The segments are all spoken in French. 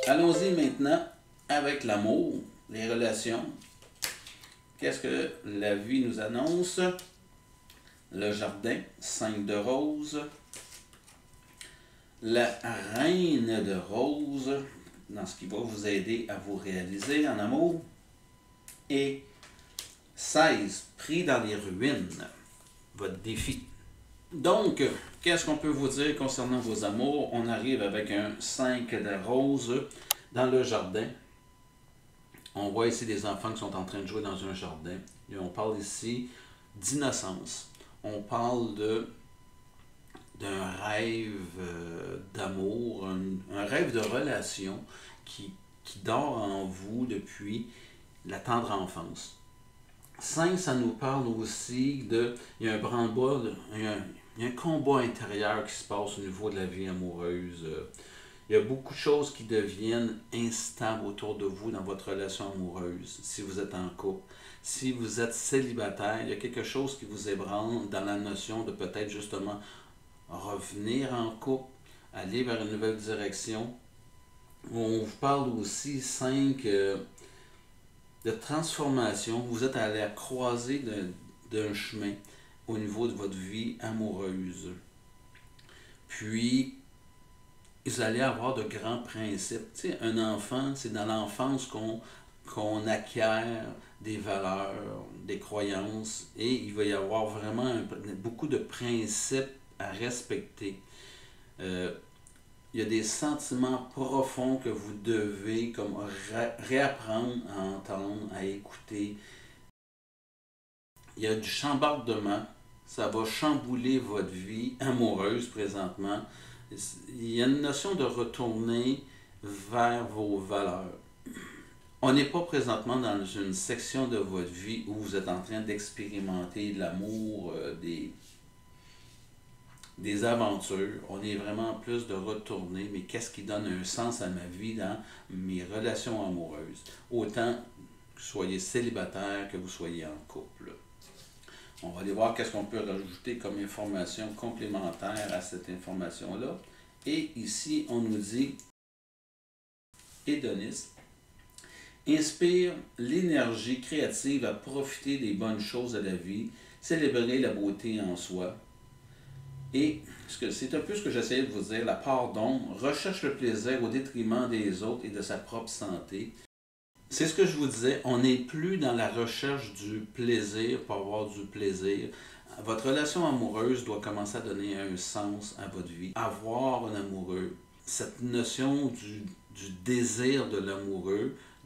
Allons-y maintenant avec l'amour, les relations. Qu'est-ce que la vie nous annonce? Le jardin, 5 de rose. La reine de rose, dans ce qui va vous aider à vous réaliser en amour. Et 16, pris dans les ruines, votre défi. Donc, qu'est-ce qu'on peut vous dire concernant vos amours? On arrive avec un 5 de rose dans le jardin. On voit ici des enfants qui sont en train de jouer dans un jardin. Et on parle ici d'innocence. On parle d'un rêve d'amour, un rêve de relation qui dort en vous depuis la tendre enfance. 5, ça nous parle aussi il y a un branle-bas, il y a un combat intérieur qui se passe au niveau de la vie amoureuse. Il y a beaucoup de choses qui deviennent instables autour de vous dans votre relation amoureuse, si vous êtes en couple. Si vous êtes célibataire, il y a quelque chose qui vous ébranle dans la notion de peut-être justement revenir en couple, aller vers une nouvelle direction. On vous parle aussi 5 de transformation. Vous êtes à la croisée d'un chemin au niveau de votre vie amoureuse. Puis, vous allez avoir de grands principes. Tu sais, un enfant, c'est dans l'enfance qu'on acquiert des valeurs, des croyances, et il va y avoir vraiment beaucoup de principes à respecter. Il y a des sentiments profonds que vous devez comme réapprendre à entendre, à écouter. Il y a du chambardement, ça va chambouler votre vie amoureuse présentement. Il y a une notion de retourner vers vos valeurs. On n'est pas présentement dans une section de votre vie où vous êtes en train d'expérimenter de l'amour, des aventures. On est vraiment plus de retourner, mais qu'est-ce qui donne un sens à ma vie dans mes relations amoureuses? Autant que vous soyez célibataire, que vous soyez en couple. On va aller voir qu'est-ce qu'on peut rajouter comme information complémentaire à cette information-là. Et ici, on nous dit hédoniste. Inspire l'énergie créative à profiter des bonnes choses de la vie, célébrer la beauté en soi. Et c'est un peu ce que j'essayais de vous dire, la part d'ombre, recherche le plaisir au détriment des autres et de sa propre santé. C'est ce que je vous disais, on n'est plus dans la recherche du plaisir pour avoir du plaisir. Votre relation amoureuse doit commencer à donner un sens à votre vie. Avoir un amoureux, cette notion du désir de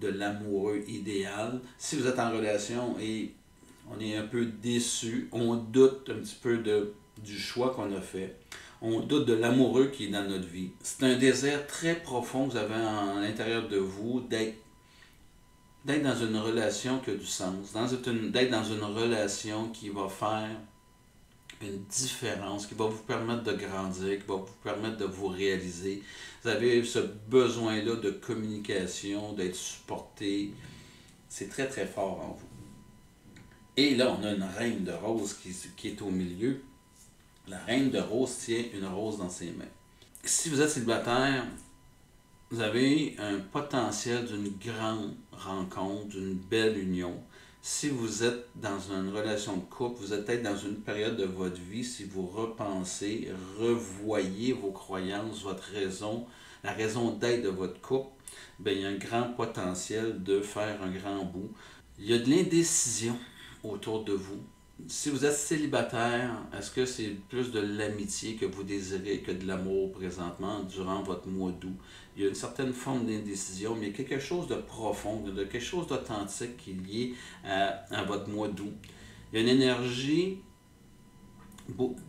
l'amoureux idéal. Si vous êtes en relation et on est un peu déçu, on doute un petit peu du choix qu'on a fait. On doute de l'amoureux qui est dans notre vie. C'est un désir très profond que vous avez à l'intérieur de vous d'être dans une relation qui a du sens, d'être dans une relation qui va faire une différence, qui va vous permettre de grandir, qui va vous permettre de vous réaliser. Vous avez ce besoin-là de communication, d'être supporté. C'est très très fort en vous. Et là, on a une reine de rose qui est au milieu. La reine de rose tient une rose dans ses mains. Si vous êtes célibataire, vous avez un potentiel d'une grande rencontre, d'une belle union. Si vous êtes dans une relation de couple, vous êtes peut-être dans une période de votre vie, si vous repensez, revoyez vos croyances, votre raison, la raison d'être de votre couple, bien, il y a un grand potentiel de faire un grand bout. Il y a de l'indécision autour de vous. Si vous êtes célibataire, est-ce que c'est plus de l'amitié que vous désirez que de l'amour présentement durant votre mois d'août? Il y a une certaine forme d'indécision, mais il y a quelque chose de profond, quelque chose d'authentique qui est lié à votre mois d'août. Il y a une énergie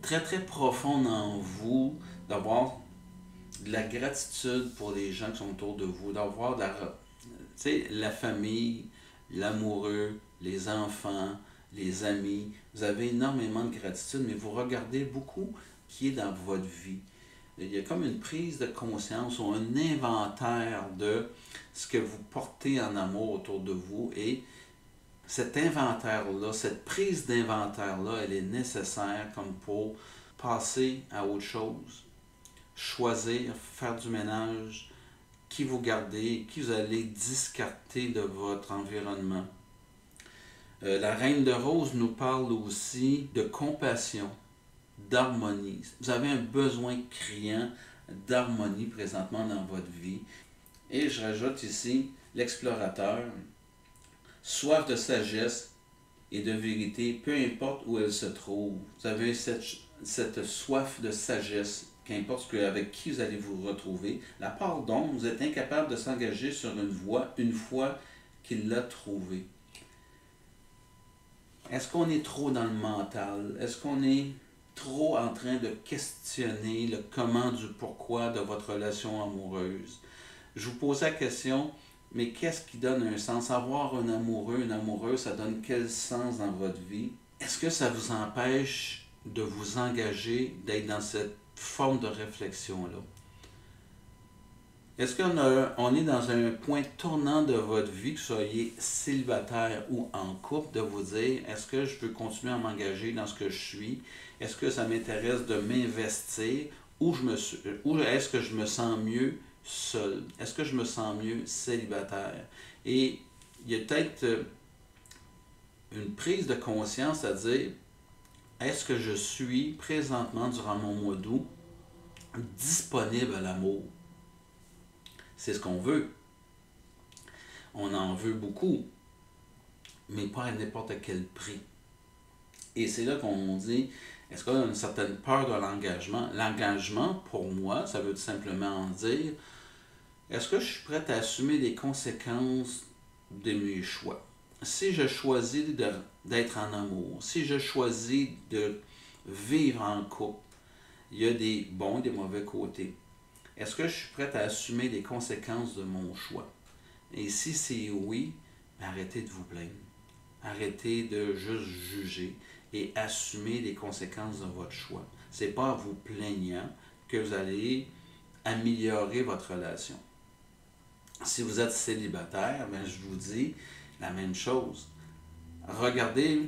très très profonde en vous, d'avoir de la gratitude pour les gens qui sont autour de vous, d'avoir la famille, l'amoureux, les enfants, les amis. Vous avez énormément de gratitude, mais vous regardez beaucoup qui est dans votre vie. Il y a comme une prise de conscience ou un inventaire de ce que vous portez en amour autour de vous. Et cet inventaire-là, cette prise d'inventaire-là, elle est nécessaire comme pour passer à autre chose, choisir, faire du ménage, qui vous gardez, qui vous allez discarter de votre environnement. La Reine de Rose nous parle aussi de compassion, d'harmonie. Vous avez un besoin criant d'harmonie présentement dans votre vie. Et je rajoute ici l'explorateur, soif de sagesse et de vérité, peu importe où elle se trouve. Vous avez cette soif de sagesse, qu'importe avec qui vous allez vous retrouver. La part d'ombre, vous êtes incapable de s'engager sur une voie une fois qu'il l'a trouvée. Est-ce qu'on est trop dans le mental? Est-ce qu'on est trop en train de questionner le comment du pourquoi de votre relation amoureuse? Je vous pose la question, mais qu'est-ce qui donne un sens? Avoir un amoureux, une amoureuse, ça donne quel sens dans votre vie? Est-ce que ça vous empêche de vous engager, d'être dans cette forme de réflexion-là? Est-ce qu'on est dans un point tournant de votre vie, que vous soyez célibataire ou en couple, de vous dire, est-ce que je peux continuer à m'engager dans ce que je suis? Est-ce que ça m'intéresse de m'investir? Ou est-ce que je me sens mieux seul? Est-ce que je me sens mieux célibataire? Et il y a peut-être une prise de conscience à dire, est-ce que je suis présentement, durant mon mois d'août, disponible à l'amour? C'est ce qu'on veut. On en veut beaucoup, mais pas à n'importe quel prix. Et c'est là qu'on dit, est-ce qu'on a une certaine peur de l'engagement? L'engagement, pour moi, ça veut tout simplement dire, est-ce que je suis prêt à assumer les conséquences de mes choix? Si je choisis d'être en amour, si je choisis de vivre en couple, il y a des bons et des mauvais côtés. Est-ce que je suis prêt à assumer les conséquences de mon choix? Et si c'est oui, arrêtez de vous plaindre. Arrêtez de juste juger et assumer les conséquences de votre choix. Ce n'est pas en vous plaignant que vous allez améliorer votre relation. Si vous êtes célibataire, ben je vous dis la même chose. Regardez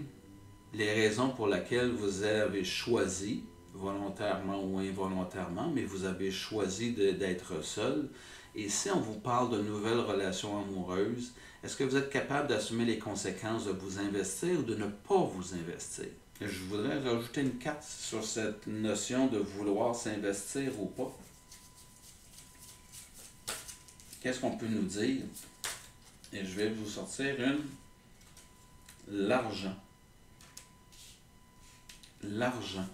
les raisons pour lesquelles vous avez choisi, volontairement ou involontairement, mais vous avez choisi d'être seul. Et si on vous parle de nouvelles relations amoureuses, est-ce que vous êtes capable d'assumer les conséquences de vous investir ou de ne pas vous investir? Je voudrais rajouter une carte sur cette notion de vouloir s'investir ou pas. Qu'est-ce qu'on peut nous dire? Et je vais vous sortir l'argent. L'argent,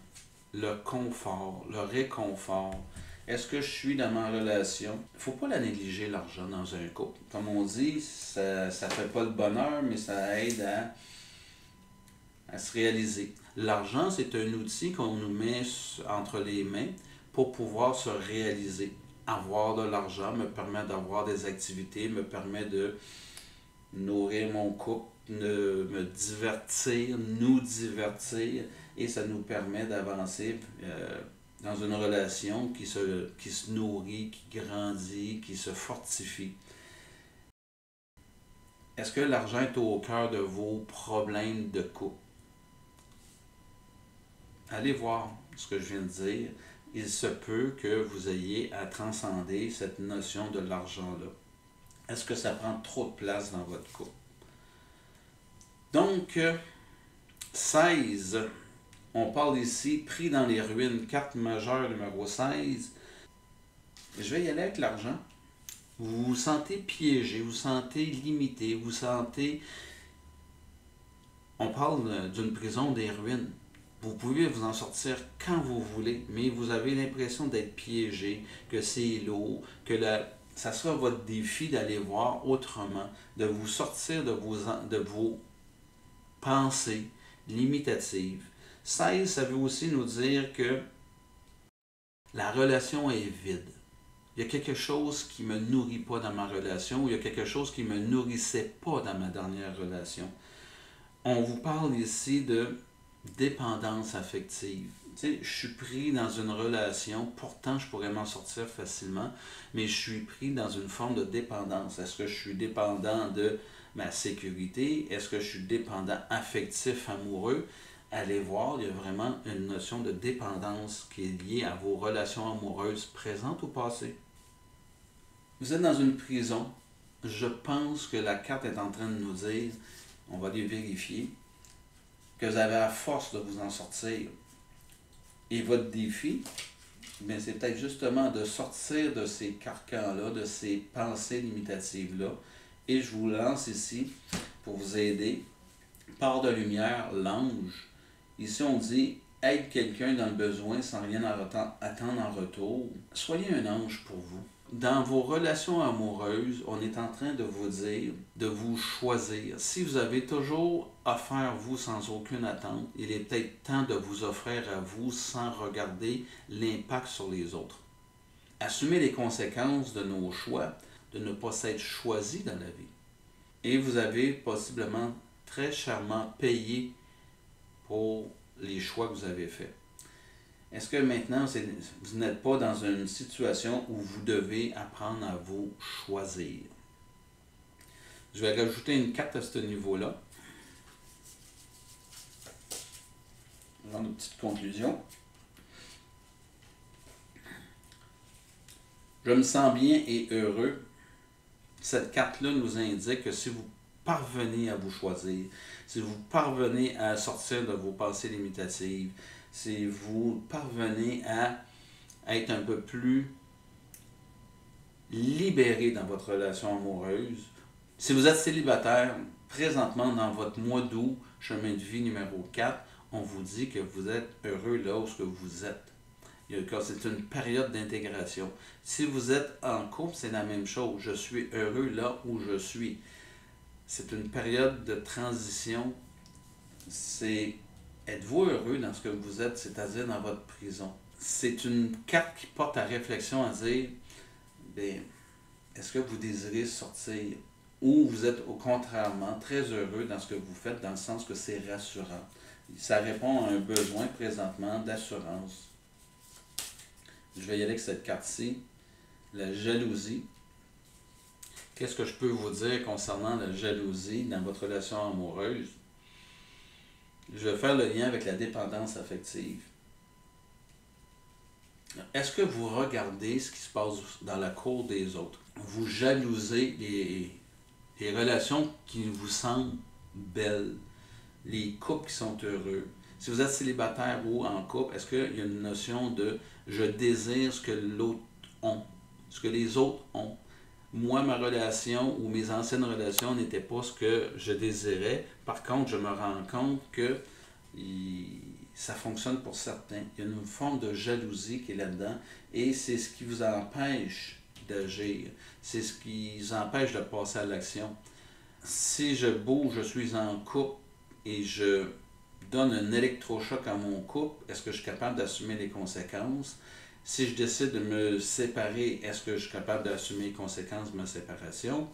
le confort, le réconfort. Est-ce que je suis dans ma relation? Il ne faut pas la négliger, l'argent, dans un couple. Comme on dit, ça ne fait pas le bonheur, mais ça aide à se réaliser. L'argent, c'est un outil qu'on nous met entre les mains pour pouvoir se réaliser. Avoir de l'argent me permet d'avoir des activités, me permet de nourrir mon couple, de me divertir, nous divertir, et ça nous permet d'avancer dans une relation qui se nourrit, qui grandit, qui se fortifie. Est-ce que l'argent est au cœur de vos problèmes de couple? Allez voir ce que je viens de dire. Il se peut que vous ayez à transcender cette notion de l'argent-là. Est-ce que ça prend trop de place dans votre couple? Donc, 16, on parle ici, pris dans les ruines, carte majeure numéro 16. Je vais y aller avec l'argent. Vous vous sentez piégé, vous vous sentez limité, vous sentez... On parle d'une prison des ruines. Vous pouvez vous en sortir quand vous voulez, mais vous avez l'impression d'être piégé, que c'est lourd, que ça sera votre défi d'aller voir autrement, de vous sortir de vos pensées limitatives. 16, ça veut aussi nous dire que la relation est vide. Il y a quelque chose qui ne me nourrit pas dans ma relation, ou il y a quelque chose qui ne me nourrissait pas dans ma dernière relation. On vous parle ici de dépendance affective. Tu sais, je suis pris dans une relation, pourtant je pourrais m'en sortir facilement, mais je suis pris dans une forme de dépendance. Est-ce que je suis dépendant de ma sécurité? Est-ce que je suis dépendant affectif, amoureux? Allez voir, il y a vraiment une notion de dépendance qui est liée à vos relations amoureuses présentes ou passées. Vous êtes dans une prison. Je pense que la carte est en train de nous dire, on va les vérifier, que vous avez la force de vous en sortir. Et votre défi, bien, c'est peut-être justement de sortir de ces carcans-là, de ces pensées limitatives-là. Et je vous lance ici pour vous aider. Part de lumière, l'ange. Ici, on dit aide quelqu'un dans le besoin sans rien attendre en retour. Soyez un ange pour vous. Dans vos relations amoureuses, on est en train de vous dire de vous choisir. Si vous avez toujours offert vous sans aucune attente, il est peut-être temps de vous offrir à vous sans regarder l'impact sur les autres. Assumez les conséquences de nos choix, de ne pas s'être choisi dans la vie. Et vous avez possiblement très chèrement payé pour les choix que vous avez faits. Est-ce que maintenant, vous n'êtes pas dans une situation où vous devez apprendre à vous choisir? Je vais rajouter une carte à ce niveau-là. Genre une petite conclusion. Je me sens bien et heureux. Cette carte-là nous indique que si vous parvenez à vous choisir, si vous parvenez à sortir de vos pensées limitatives, si vous parvenez à être un peu plus libéré dans votre relation amoureuse, si vous êtes célibataire, présentement dans votre mois d'août, chemin de vie numéro 4, on vous dit que vous êtes heureux là où vous êtes. C'est une période d'intégration. Si vous êtes en couple, c'est la même chose. Je suis heureux là où je suis. C'est une période de transition. C'est êtes-vous heureux dans ce que vous êtes, c'est-à-dire dans votre prison? C'est une carte qui porte à réflexion à dire, bien, est-ce que vous désirez sortir? Ou vous êtes au contrairement très heureux dans ce que vous faites, dans le sens que c'est rassurant. Ça répond à un besoin présentement d'assurance. Je vais y aller avec cette carte-ci, la jalousie. Qu'est-ce que je peux vous dire concernant la jalousie dans votre relation amoureuse? Je vais faire le lien avec la dépendance affective. Est-ce que vous regardez ce qui se passe dans la cour des autres? Vous jalousez les relations qui vous semblent belles, les couples qui sont heureux. Si vous êtes célibataire ou en couple, est-ce qu'il y a une notion de je désire ce que l'autre ont, ce que les autres ont? Moi, ma relation ou mes anciennes relations n'étaient pas ce que je désirais. Par contre, je me rends compte que ça fonctionne pour certains. Il y a une forme de jalousie qui est là-dedans et c'est ce qui vous empêche d'agir. C'est ce qui vous empêche de passer à l'action. Si je bouge, je suis en couple et je donne un électrochoc à mon couple, est-ce que je suis capable d'assumer les conséquences? Si je décide de me séparer, est-ce que je suis capable d'assumer les conséquences de ma séparation?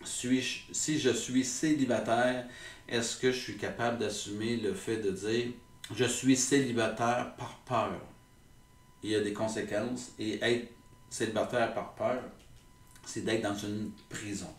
Si je suis célibataire, est-ce que je suis capable d'assumer le fait de dire je suis célibataire par peur? Il y a des conséquences et être célibataire par peur, c'est d'être dans une prison.